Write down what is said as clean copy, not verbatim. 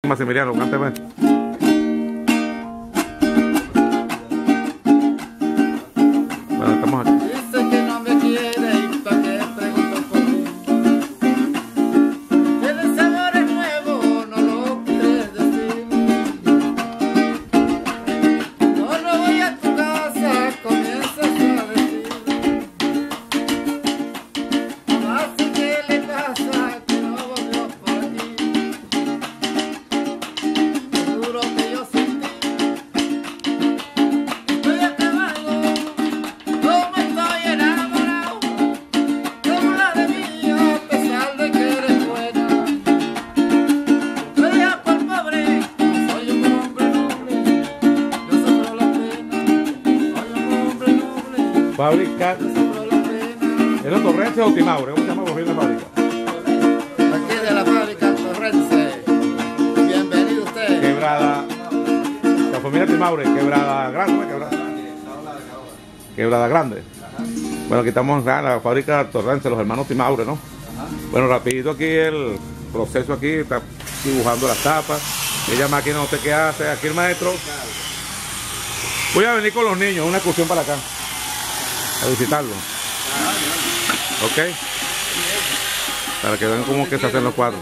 Maximiliano, cánteme. Bueno, estamos aquí. Dice que no me quiere y pa' que pregunto por mí. Que el sabor es nuevo, no lo quieres decir. No voy a tu casa, comienzas a decir. Mamá, sé qué le pasa, que no volvió por aquí. Seguro que yo sentí. Estoy acabado. Como estoy enamorado, como la de mí, a pesar de que eres buena. No dejas por pobre, soy un hombre noble, yo sufro la pena. Soy un hombre noble, Fábrica. yo sufro la pena. ¿Es los Torrense o Timaure? ¿Cómo se llama la fábrica? Aquí de la fábrica Torrense. Bienvenido usted. Quebrada. La familia Timaure, Quebrada Grande, Quebrada Grande. Bueno, aquí estamos en la fábrica Torrense, los hermanos Timaure, ¿no? Bueno, rapidito aquí el proceso aquí, está dibujando las tapas. Ella máquina no sé qué hace, aquí el maestro. Voy a venir con los niños, una excursión para acá, a visitarlo. Ok. Para que vean cómo que se hacen los cuadros.